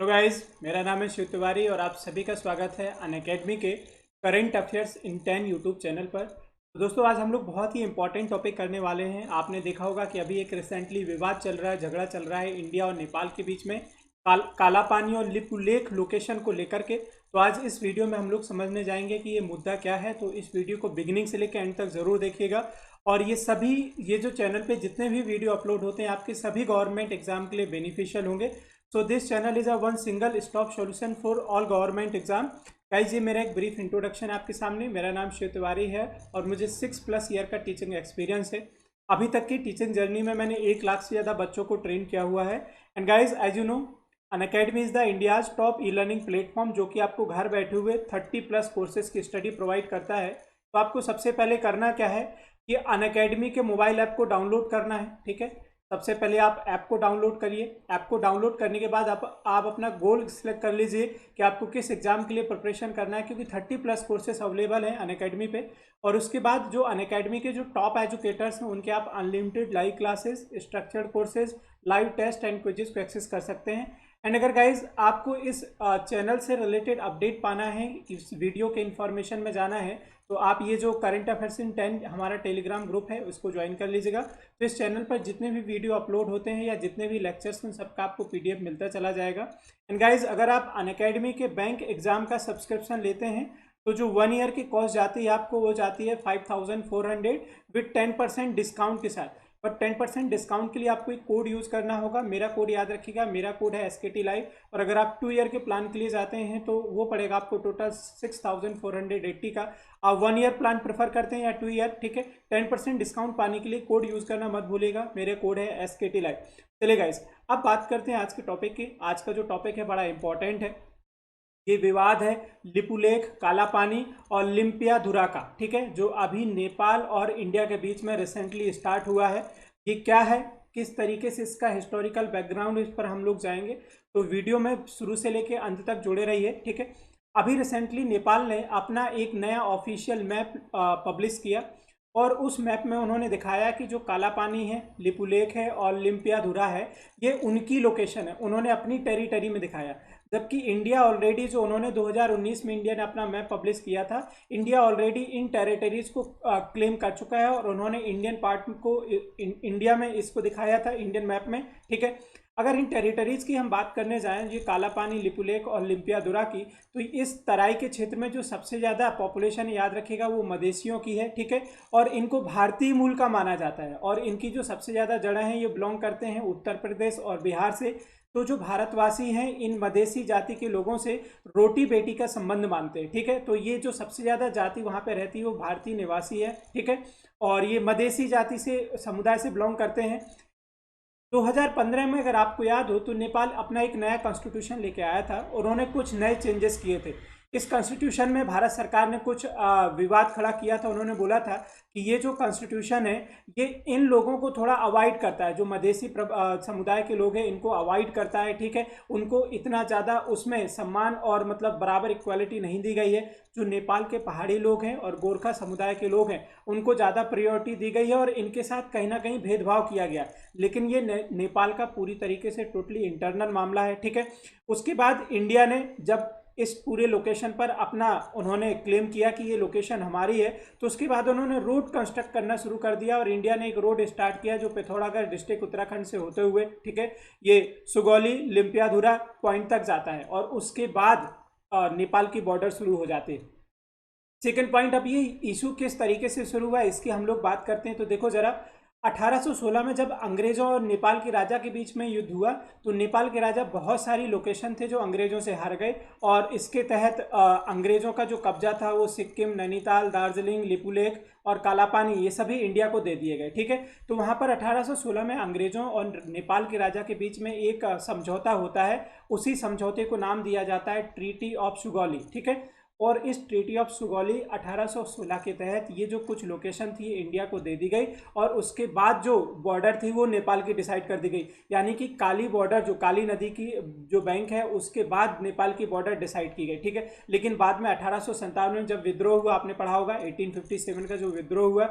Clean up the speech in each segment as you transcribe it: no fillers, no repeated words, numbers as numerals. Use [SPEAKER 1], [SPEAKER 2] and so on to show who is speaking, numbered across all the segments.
[SPEAKER 1] तो गाइज, मेरा नाम है शिव तिवारी और आप सभी का स्वागत है अनअकैडमी के current affairs in 10 YouTube channel पर। तो दोस्तों, आज हम लोग बहुत ही इंपॉर्टेंट टॉपिक करने वाले हैं। आपने देखा होगा कि अभी एक रिसेंटली विवाद चल रहा है, झगड़ा चल रहा है इंडिया और नेपाल के बीच में काला पानी और लिपुलेख लोकेशन को लेकर के। तो आज इस वीडियो में हम लोग समझने जाएंगे कि ये मुद्दा क्या है। तो इस वीडियो को बिगिनिंग से लेकर एंड तक ज़रूर देखिएगा। और ये जो चैनल पे जितने भी वीडियो अपलोड होते हैं आपके सभी गवर्नमेंट एग्जाम के लिए बेनिफिशियल होंगे। So this channel is a one single stop solution for all government exam. Guys, ये मेरा एक ब्रीफ इंट्रोडक्शन है आपके सामने। मेरा नाम शिव तिवारी है और मुझे 6+ ईयर का टीचिंग एक्सपीरियंस है। अभी तक की टीचिंग जर्नी में मैंने 1 लाख से ज़्यादा बच्चों को ट्रेन किया हुआ है। And guys, as you know, Unacademy is the India's top e learning platform, जो कि आपको घर बैठे हुए 30+ कोर्सेज की स्टडी प्रोवाइड करता है। तो आपको सबसे पहले करना क्या है कि अनअकैडमी के मोबाइल ऐप को डाउनलोड करना है। ठीक है, सबसे पहले आप ऐप को डाउनलोड करिए। ऐप को डाउनलोड करने के बाद आप अपना गोल सिलेक्ट कर लीजिए कि आपको किस एग्जाम के लिए प्रिपरेशन करना है, क्योंकि 30+ कोर्सेस अवेलेबल हैं अनअकैडमी पे। और उसके बाद जो अनअकैडमी के जो टॉप एजुकेटर्स हैं उनके आप unlimited live classes, structured courses, live test and quizzes को एक्सेस कर सकते हैं। एंड अगर गाइज आपको इस चैनल से रिलेटेड अपडेट पाना है, इस वीडियो के इन्फॉर्मेशन में जाना है, तो आप ये जो करंट अफेयर्स इन 10 हमारा टेलीग्राम ग्रुप है उसको ज्वाइन कर लीजिएगा। तो इस चैनल पर जितने भी वीडियो अपलोड होते हैं या जितने भी लेक्चर्स हैं सबका आपको PDF मिलता चला जाएगा। एंड गाइज, अगर आप अनअकैडमी के बैंक एग्जाम का सब्सक्रिप्शन लेते हैं तो जो 1 ईयर की कॉस्ट जाती है आपको, वो जाती है 5400 विथ 10% डिस्काउंट के साथ। बट 10% डिस्काउंट के लिए आपको एक कोड यूज़ करना होगा। मेरा कोड याद रखिएगा, मेरा कोड है SKT Live। और अगर आप 2 ईयर के प्लान के लिए जाते हैं तो वो पड़ेगा आपको टोटल 6480 का। आप 1 ईयर प्लान प्रेफर करते हैं या 2 ईयर, ठीक है, 10% डिस्काउंट पाने के लिए कोड यूज़ करना मत भूलिएगा। मेरे कोड है SKT Live। चलिए गाइस, अब बात करते हैं आज के टॉपिक की। आज का जो टॉपिक है बड़ा इंपॉर्टेंट है। ये विवाद है लिपुलेख, काला पानी और लिम्पियाधुरा का। ठीक है, जो अभी नेपाल और इंडिया के बीच में रिसेंटली स्टार्ट हुआ है। ये क्या है, किस तरीके से इसका हिस्टोरिकल बैकग्राउंड, इस पर हम लोग जाएंगे। तो वीडियो में शुरू से लेके अंत तक जुड़े रहिए। ठीक है, अभी रिसेंटली नेपाल ने अपना एक नया ऑफिशियल मैप पब्लिश किया और उस मैप में उन्होंने दिखाया कि जो काला पानी है, लिपुलेख है और लिम्पियाधुरा है, ये उनकी लोकेशन है। उन्होंने अपनी टेरिटरी में दिखाया। जबकि इंडिया ऑलरेडी, जो उन्होंने 2019 में इंडिया ने अपना मैप पब्लिश किया था, इंडिया ऑलरेडी इन टेरिटरीज को क्लेम कर चुका है और उन्होंने इंडियन पार्ट को इंडिया में इसको दिखाया था, इंडियन मैप में। ठीक है, अगर इन टेरिटरीज की हम बात करने जाएं, ये काला पानी, लिपुलेख और लिम्पियाधुरा की, तो इस तराई के क्षेत्र में जो सबसे ज़्यादा पॉपुलेशन, याद रखिएगा, वो मदेशियों की है। ठीक है, और इनको भारतीय मूल का माना जाता है और इनकी जो सबसे ज़्यादा जड़ें हैं ये बिलोंग करते हैं उत्तर प्रदेश और बिहार से। तो जो भारतवासी हैं इन मदेशी जाति के लोगों से रोटी बेटी का संबंध मानते हैं। ठीक है, तो ये जो सबसे ज़्यादा जाति वहाँ पे रहती है वो भारतीय निवासी है। ठीक है, और ये मदेशी जाति से, समुदाय से बिलोंग करते हैं। 2015 में अगर आपको याद हो तो नेपाल अपना एक नया कॉन्स्टिट्यूशन लेके आया था और उन्होंने कुछ नए चेंजेस किए थे। इस कॉन्स्टिट्यूशन में भारत सरकार ने कुछ विवाद खड़ा किया था। उन्होंने बोला था कि ये जो कॉन्स्टिट्यूशन है ये इन लोगों को थोड़ा अवॉइड करता है, जो मधेसी समुदाय के लोग हैं इनको अवॉइड करता है। ठीक है, उनको इतना ज़्यादा उसमें सम्मान और मतलब बराबर इक्वालिटी नहीं दी गई है। जो नेपाल के पहाड़ी लोग हैं और गोरखा समुदाय के लोग हैं उनको ज़्यादा प्रायोरिटी दी गई है और इनके साथ कहीं ना कहीं भेदभाव किया गया। लेकिन ये नेपाल का पूरी तरीके से टोटली इंटरनल मामला है। ठीक है, उसके बाद इंडिया ने जब इस पूरे लोकेशन पर अपना उन्होंने क्लेम किया कि ये लोकेशन हमारी है, तो उसके बाद उन्होंने रोड कंस्ट्रक्ट करना शुरू कर दिया और इंडिया ने एक रोड स्टार्ट किया जो पिथौरागढ़ डिस्ट्रिक्ट उत्तराखंड से होते हुए, ठीक है, ये सुगौली लिम्पियाधुरा पॉइंट तक जाता है और उसके बाद नेपाल की बॉर्डर शुरू हो जाती है। सेकेंड पॉइंट, अब ये इशू किस तरीके से शुरू हुआ इसकी हम लोग बात करते हैं। तो देखो जरा, 1816 में जब अंग्रेजों और नेपाल के राजा के बीच में युद्ध हुआ तो नेपाल के राजा बहुत सारी लोकेशन थे जो अंग्रेजों से हार गए और इसके तहत अंग्रेजों का जो कब्जा था वो सिक्किम, नैनीताल, दार्जिलिंग, लिपुलेख और कालापानी, ये सभी इंडिया को दे दिए गए। ठीक है, तो वहाँ पर 1816 में अंग्रेजों और नेपाल के राजा के बीच में एक समझौता होता है। उसी समझौते को नाम दिया जाता है ट्रीटी ऑफ सुगौली। ठीक है, और इस ट्रीटी ऑफ सुगौली 1816 के तहत ये जो कुछ लोकेशन थी इंडिया को दे दी गई और उसके बाद जो बॉर्डर थी वो नेपाल की डिसाइड कर दी गई। यानी कि काली बॉर्डर, जो काली नदी की जो बैंक है, उसके बाद नेपाल की बॉर्डर डिसाइड की गई। ठीक है, लेकिन बाद में 1857 में जब विद्रोह हुआ, आपने पढ़ा होगा 1857 का जो विद्रोह हुआ,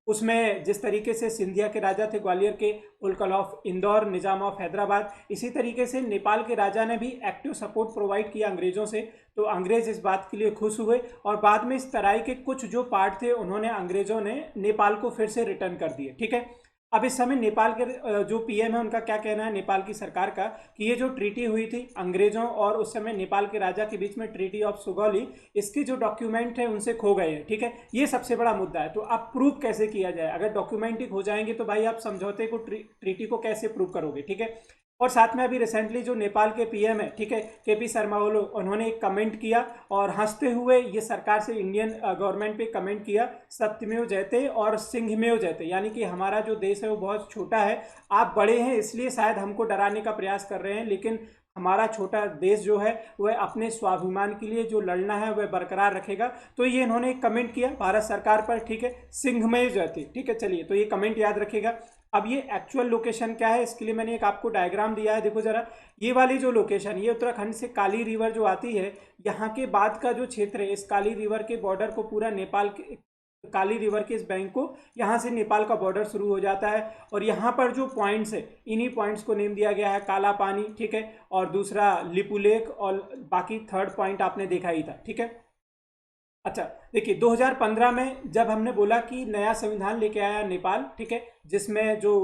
[SPEAKER 1] उसमें जिस तरीके से सिंधिया के राजा थे ग्वालियर के, उलकल ऑफ इंदौर, निजाम ऑफ हैदराबाद, इसी तरीके से नेपाल के राजा ने भी एक्टिव सपोर्ट प्रोवाइड किया अंग्रेज़ों से। तो अंग्रेज़ इस बात के लिए खुश हुए और बाद में इस तराई के कुछ जो पार्ट थे उन्होंने अंग्रेज़ों ने नेपाल को फिर से रिटर्न कर दिए। ठीक है, अब इस समय नेपाल के जो पीएम है उनका क्या कहना है नेपाल की सरकार का, कि ये जो ट्रीटी हुई थी अंग्रेजों और उस समय नेपाल के राजा के बीच में, ट्रीटी ऑफ सुगौली, इसकी जो डॉक्यूमेंट है उनसे खो गए हैं। ठीक है, ये सबसे बड़ा मुद्दा है। तो अब प्रूव कैसे किया जाए? अगर डॉक्यूमेंट ही खो जाएंगे तो भाई आप समझौते को, ट्रीटी को कैसे प्रूव करोगे? ठीक है, और साथ में अभी रिसेंटली जो नेपाल के पीएम है, ठीक है, केपी शर्मा ओली, उन्होंने एक कमेंट किया और हंसते हुए ये सरकार से, इंडियन गवर्नमेंट पे कमेंट किया, सत्यमेव जयते और सिंहमेव जयते, यानी कि हमारा जो देश है वो बहुत छोटा है, आप बड़े हैं इसलिए शायद हमको डराने का प्रयास कर रहे हैं, लेकिन हमारा छोटा देश जो है वह अपने स्वाभिमान के लिए जो लड़ना है वह बरकरार रखेगा। तो ये इन्होंने एक कमेंट किया भारत सरकार पर। ठीक है, सिंहमेव जयते। ठीक है, चलिए, तो ये कमेंट याद रखेगा। अब ये एक्चुअल लोकेशन क्या है, इसके लिए मैंने एक आपको डायग्राम दिया है, देखो जरा। ये वाली जो लोकेशन, ये उत्तराखंड से काली रिवर जो आती है, यहाँ के बाद का जो क्षेत्र है, इस काली रिवर के बॉर्डर को पूरा नेपाल के, काली रिवर के इस बैंक को, यहाँ से नेपाल का बॉर्डर शुरू हो जाता है। और यहाँ पर जो पॉइंट्स है, इन्हीं पॉइंट्स को नेम दिया गया है काला पानी, ठीक है, और दूसरा लिपू लेक, और बाकी थर्ड पॉइंट आपने देखा ही था। ठीक है, अच्छा देखिए, 2015 में जब हमने बोला कि नया संविधान लेके आया नेपाल, ठीक है, जिसमें जो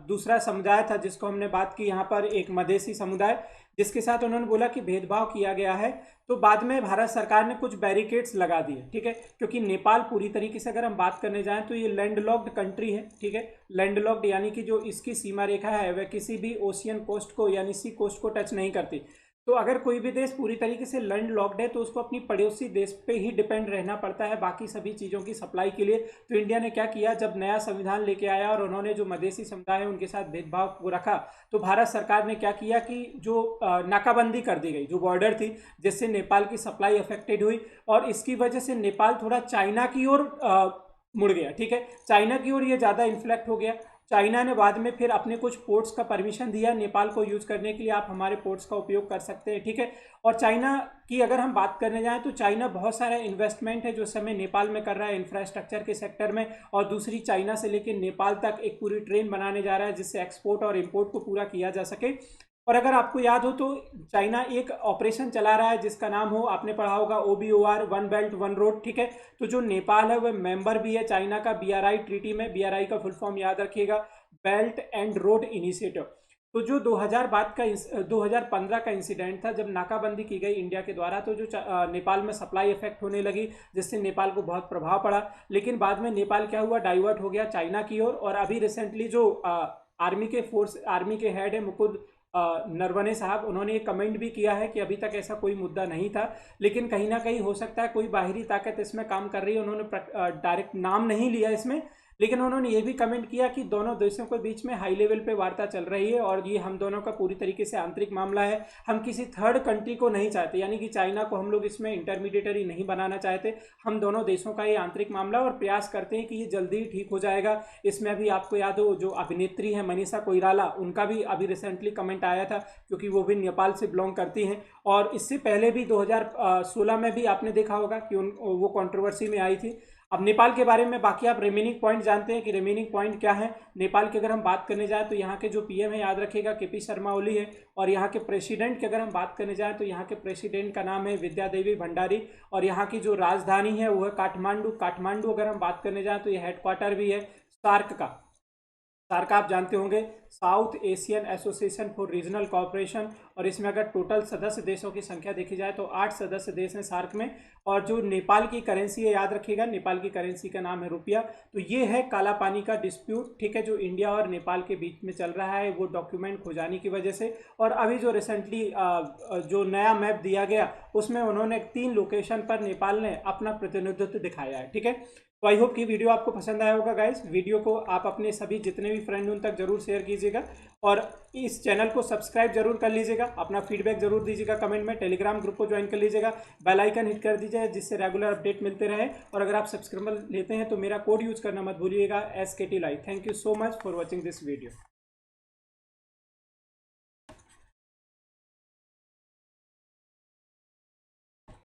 [SPEAKER 1] दूसरा समुदाय था जिसको हमने बात की यहाँ पर, एक मधेसी समुदाय, जिसके साथ उन्होंने बोला कि भेदभाव किया गया है, तो बाद में भारत सरकार ने कुछ बैरिकेड्स लगा दिए। ठीक है, क्योंकि नेपाल पूरी तरीके से अगर हम बात करने जाएं तो ये लैंडलॉक्ड कंट्री है। ठीक है, लैंडलॉक्ड यानी कि जो इसकी सीमा रेखा है वह किसी भी ओशियन कोस्ट को यानी सी कोस्ट को टच नहीं करती। तो अगर कोई भी देश पूरी तरीके से लैंड लॉक्ड है तो उसको अपनी पड़ोसी देश पे ही डिपेंड रहना पड़ता है बाकी सभी चीज़ों की सप्लाई के लिए। तो इंडिया ने क्या किया, जब नया संविधान लेके आया और उन्होंने जो मधेसी समुदाय है उनके साथ भेदभाव को रखा, तो भारत सरकार ने क्या किया कि जो नाकाबंदी कर दी गई, जो बॉर्डर थी, जिससे नेपाल की सप्लाई अफेक्टेड हुई और इसकी वजह से नेपाल थोड़ा चाइना की ओर मुड़ गया। ठीक है, चाइना की ओर ये ज़्यादा इन्फ्लेक्ट हो गया। चाइना ने बाद में फिर अपने कुछ पोर्ट्स का परमिशन दिया नेपाल को यूज़ करने के लिए, आप हमारे पोर्ट्स का उपयोग कर सकते हैं। ठीक है, और चाइना की अगर हम बात करने जाएं तो चाइना बहुत सारा इन्वेस्टमेंट है जो समय नेपाल में कर रहा है इंफ्रास्ट्रक्चर के सेक्टर में, और दूसरी चाइना से लेकर नेपाल तक एक पूरी ट्रेन बनाने जा रहा है जिससे एक्सपोर्ट और इम्पोर्ट को पूरा किया जा सके। और अगर आपको याद हो तो चाइना एक ऑपरेशन चला रहा है जिसका नाम हो, आपने पढ़ा होगा, OBOR, one belt one road. ठीक है, तो जो नेपाल है वह मेंबर भी है चाइना का BRI ट्रीटी में। BRI का फुल फॉर्म याद रखिएगा, बेल्ट एंड रोड इनिशिएटिव। तो जो 2015 का इंसिडेंट था जब नाकाबंदी की गई इंडिया के द्वारा, तो जो नेपाल में सप्लाई इफेक्ट होने लगी जिससे नेपाल को बहुत प्रभाव पड़ा, लेकिन बाद में नेपाल क्या हुआ, डाइवर्ट हो गया चाइना की ओर। और अभी रिसेंटली जो आर्मी के हेड है मुकुंद नरवणे साहब, उन्होंने एक कमेंट भी किया है कि अभी तक ऐसा कोई मुद्दा नहीं था, लेकिन कहीं ना कहीं हो सकता है कोई बाहरी ताकत इसमें काम कर रही है। उन्होंने डायरेक्ट नाम नहीं लिया इसमें, लेकिन उन्होंने ये भी कमेंट किया कि दोनों देशों के बीच में हाई लेवल पे वार्ता चल रही है और ये हम दोनों का पूरी तरीके से आंतरिक मामला है। हम किसी थर्ड कंट्री को नहीं चाहते, यानी कि चाइना को हम लोग इसमें इंटरमीडिएटरी नहीं बनाना चाहते। हम दोनों देशों का ये आंतरिक मामला और प्रयास करते हैं कि ये जल्दी ही ठीक हो जाएगा। इसमें अभी आपको याद हो जो अभिनेत्री है मनीषा कोइराला, उनका भी अभी रिसेंटली कमेंट आया था क्योंकि वो भी नेपाल से बिलोंग करती हैं। और इससे पहले भी 2016 में भी आपने देखा होगा कि वो कंट्रोवर्सी में आई थी। अब नेपाल के बारे में बाकी आप रिमेनिंग पॉइंट जानते हैं कि रिमेनिंग पॉइंट क्या है नेपाल की। अगर हम बात करने जाएं तो यहाँ के जो पीएम है याद रखिएगा केपी शर्मा ओली है, और यहाँ के प्रेसिडेंट की अगर हम बात करने जाएं तो यहाँ के प्रेसिडेंट का नाम है विद्या देवी भंडारी, और यहाँ की जो राजधानी है वो है काठमांडू अगर हम बात करने जाएं तो ये हेडक्वार्टर भी है सार्क का आप जानते होंगे, south Asian association for regional cooperation. और इसमें अगर टोटल सदस्य देशों की संख्या देखी जाए तो 8 सदस्य देश हैं सार्क में। और जो नेपाल की करेंसी है याद रखिएगा, नेपाल की करेंसी का नाम है रुपया। तो ये है काला पानी का डिस्प्यूट, ठीक है, जो इंडिया और नेपाल के बीच में चल रहा है वो डॉक्यूमेंट खो जाने की वजह से। और अभी जो रिसेंटली जो नया मैप दिया गया उसमें उन्होंने 3 लोकेशन पर नेपाल ने अपना प्रतिनिधित्व दिखाया है। ठीक है, तो आई होप कि वीडियो आपको पसंद आया होगा गाइस। वीडियो को आप अपने सभी जितने भी फ्रेंड उन तक जरूर शेयर कीजिएगा और इस चैनल को सब्सक्राइब जरूर कर लीजिएगा। अपना फीडबैक जरूर दीजिएगा कमेंट में। टेलीग्राम ग्रुप को ज्वाइन कर लीजिएगा, बेल आइकन हिट कर दीजिए जिससे रेगुलर अपडेट मिलते रहे। और अगर आप सब्सक्राइबर लेते हैं तो मेरा कोड यूज करना मत भूलिएगा, SKT Live। Thank you so much for watching this video.